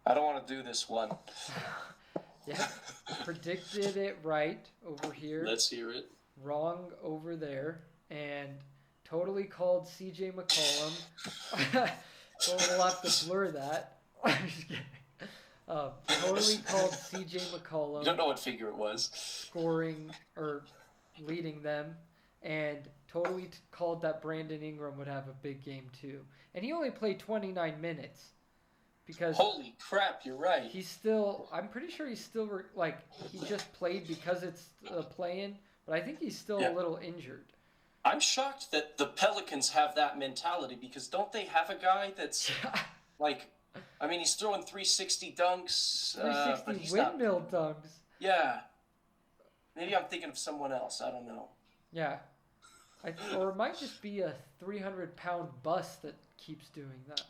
I don't want to do this one. Yeah, predicted it right over here, Let's hear it. wrong over there, and totally called CJ McCollum. We'll have to blur that. Totally called CJ You McCollum don't know what figure it was. scoring or leading them, and totally called that Brandon Ingram would have a big game too. And he only played 29 minutes because Holy crap, you're right. he's still. I'm pretty sure he's still like he just played because it's a play-in, but I think he's still Yeah. a little injured. I'm shocked that the Pelicans have that mentality because don't they have a guy that's like, I mean, he's throwing 360 dunks, but 360 he's not. windmill dunks. Yeah. Maybe I'm thinking of someone else. I don't know. Yeah, or it might just be a 300-pound bus that keeps doing that.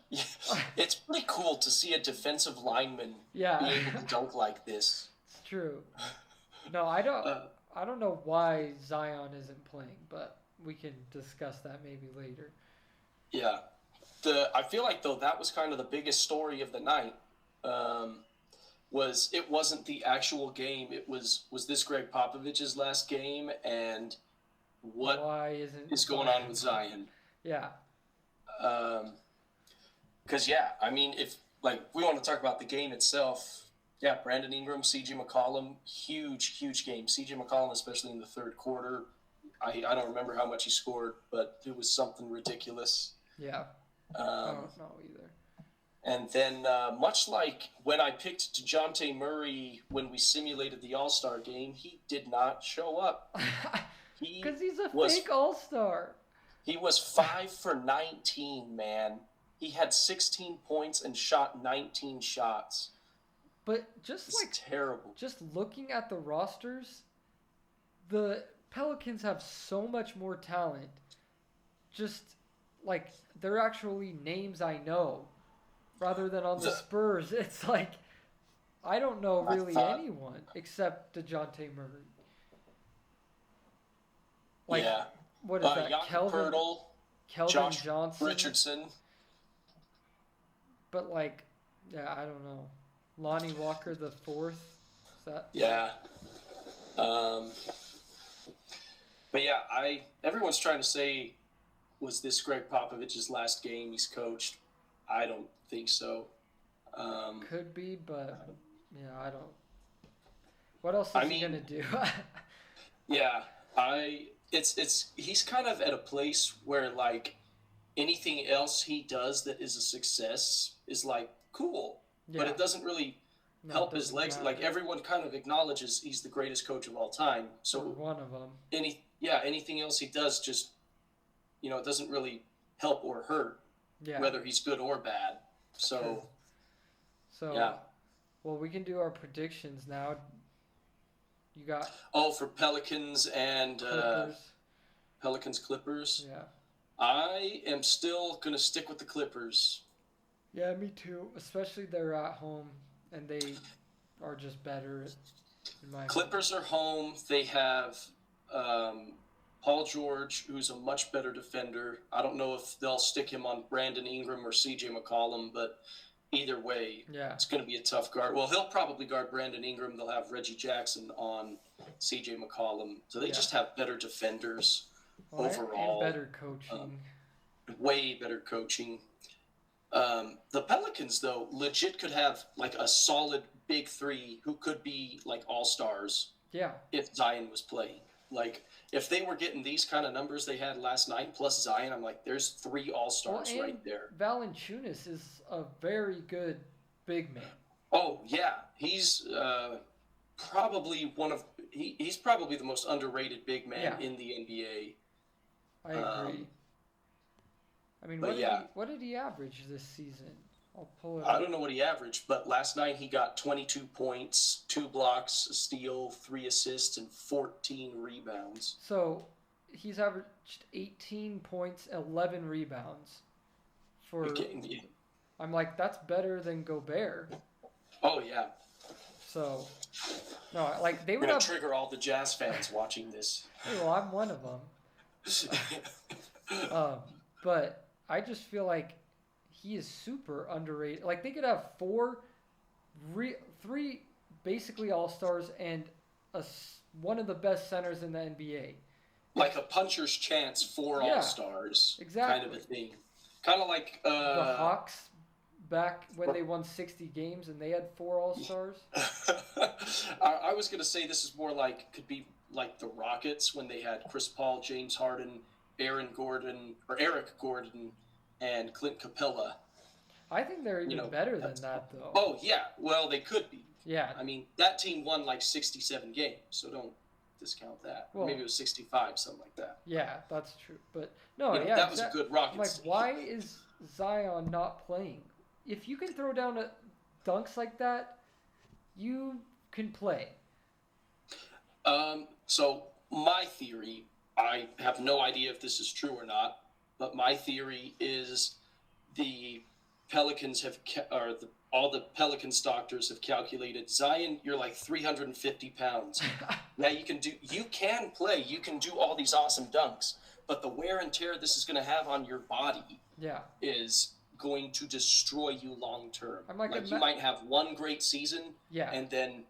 It's pretty cool to see a defensive lineman Yeah, be able to dunk like this. it's true. No, I don't. Uh, I don't know why Zion isn't playing, but we can discuss that maybe later. yeah. I feel like though that was kind of the biggest story of the night. Um, was it wasn't the actual game. It was this Greg Popovich's last game and what Why isn't is going on with Zion? Yeah, Because yeah, I mean, if like we want to talk about the game itself, yeah, Brandon Ingram, C.J. McCollum, huge game. C.J. McCollum, especially in the third quarter, I don't remember how much he scored, but it was something ridiculous. yeah. I Um, don't know either. and then, much like when I picked DeJounte Murray when we simulated the All Star game, he did not show up. He Because he's a was fake all-star. he was 5 for 19, man. He had 16 points and shot 19 shots. But just It's like terrible. just looking at the rosters, the Pelicans have so much more talent. Just like they're actually names I know, rather than on the The, Spurs. It's like I don't know I really thought, anyone except DeJounte Murray. Like yeah, what is that? Jakob Pertl, Kelvin Josh Johnson. Richardson. But like, yeah, I don't know. Lonnie Walker the fourth. Is that? Yeah, um, but yeah, everyone's trying to say was this Greg Popovich's last game he's coached? I don't think so. Um, Could be, but yeah, I don't. What else I is he gonna mean, do? yeah, it's he's kind of at a place where like anything else he does that is a success is like cool, but Yeah, it doesn't really no, it help his doesn't legs. Like matter. everyone kind of acknowledges he's the greatest coach of all time. Or So one of them. anything else he does just it doesn't really help or hurt Yeah, whether he's good or bad. true. So So, yeah. well, we can do our predictions now. You got Oh, for Pelicans and Clippers. Pelicans Clippers, Yeah. I am still gonna stick with the Clippers. Yeah, me too. Especially they're at home and they are just better, in my opinion. Clippers are home. They have um, Paul George, who's a much better defender. I don't know if they'll stick him on Brandon Ingram or C.J. McCollum, but either way, Yeah. it's going to be a tough guard. Well, he'll probably guard Brandon Ingram. They'll have Reggie Jackson on C.J. McCollum. So they Yeah. just have better defenders Well, and overall, better um, coaching. way better coaching. The Pelicans, though, legit could have like a solid big three who could be like all stars Yeah. if Zion was playing. Like if they were getting these kind of numbers they had last night plus Zion, I'm like, there's three all Well, stars and right there. Valanciunas is a very good big man. Oh yeah, he's probably he's probably the most underrated big man Yeah, in the I NBA. agree. I mean, But yeah, what did he average this season? I'll pull it I up. don't know what he averaged, but last night he got 22 points, 2 blocks, a steal, 3 assists, and 14 rebounds. So he's averaged 18 points, 11 rebounds. For Okay. I'm like that's better than Gobert. Oh yeah, So no, like they we're would gonna have. trigger all the Jazz fans watching this. Hey, well, I'm one of them. Um, but I just feel like he is super underrated. Like they could have four three basically all-stars and one of the best centers in the NBA. Like a puncher's chance for Yeah, all-stars exactly. kind of a thing. Kind of like The Hawks back when they won 60 games and they had 4 all-stars. I was going to say this is more like, could be like the Rockets when they had Chris Paul, James Harden, Eric Gordon, and Clint Capella. I think they're even better than that, though. Oh, yeah. Well, they could be. Yeah. I mean, that team won like 67 games, so don't discount that. Well, maybe it was 65, something like that. Yeah, that's true. But no, that was a good Rockets. Like, why is Zion not playing? If you can throw down dunks like that, you can play. So my theory, I have no idea if this is true or not, but my theory is the Pelicans all the Pelicans doctors have calculated, Zion, you're like 350 pounds. Now you can play, you can do all these awesome dunks, but the wear and tear this is going to have on your body is going to destroy you long term. Like you might have one great season, and then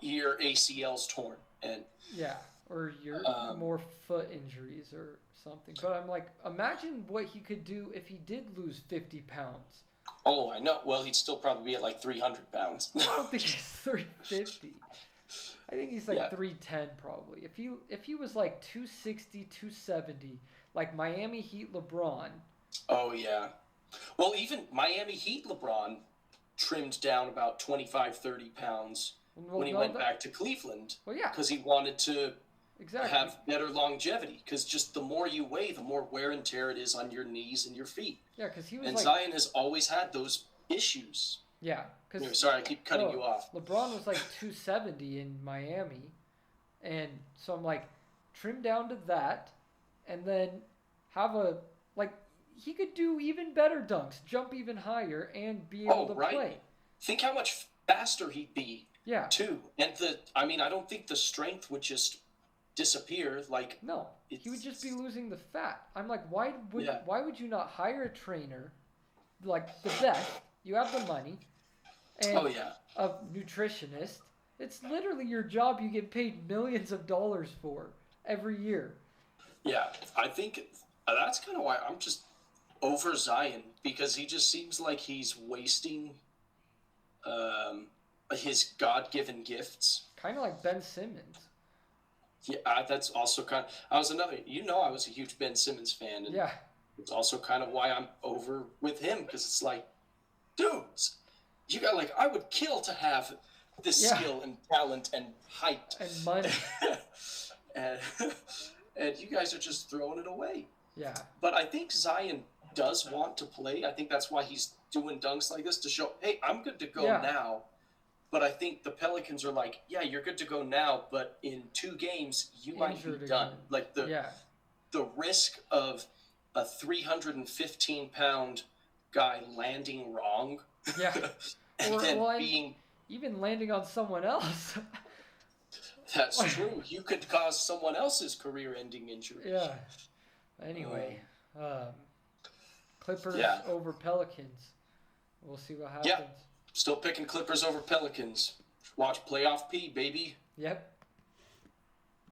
your ACL's torn, and or your more foot injuries or something. But I'm like, imagine what he could do if he did lose 50 pounds. Oh, I know. Well, he'd still probably be at like 300 pounds. I don't think he's 350. I think he's like 310 probably. If he was like 260, 270, like Miami Heat LeBron. Oh, yeah. Well, even Miami Heat LeBron trimmed down about 25, 30 pounds when he went back to Cleveland. Well, yeah. Because he wanted to have better longevity. Because just the more you weigh, the more wear and tear it is on your knees and your feet. Yeah, because he was and Zion has always had those issues. Yeah. Sorry, I keep cutting you off. LeBron was like 270 in Miami. And so I'm like, trim down to that. And then have he could do even better dunks, jump even higher, and be able to play. Think how much faster he'd be. Yeah. Too. And I don't think the strength would just disappear. Like, no, he would just be losing the fat. I'm like, why would you not hire a trainer, like the best? You have the money, and a nutritionist. It's literally your job. You get paid millions of dollars for every year. Yeah, I think that's kind of why I'm just over Zion, because he just seems like he's wasting his God-given gifts. Kind of like Ben Simmons. Yeah, that's also kind of... I was a huge Ben Simmons fan. And it's also kind of why I'm over with him, because it's like, dudes, you got I would kill to have this skill and talent and height. And money. and you guys are just throwing it away. Yeah. But I think Zion does want to play. I think that's why he's doing dunks like this, to show, hey, I'm good to go now. But I think the Pelicans are like, yeah, you're good to go now, but in 2 games, you might be done. Again. Like the risk of a 315-pound guy landing wrong. Yeah. and then even landing on someone else. That's true. You could cause someone else's career-ending injury. Yeah. Anyway, Clippers over Pelicans. We'll see what happens. Yeah. Still picking Clippers over Pelicans. Watch playoff P, baby. Yep.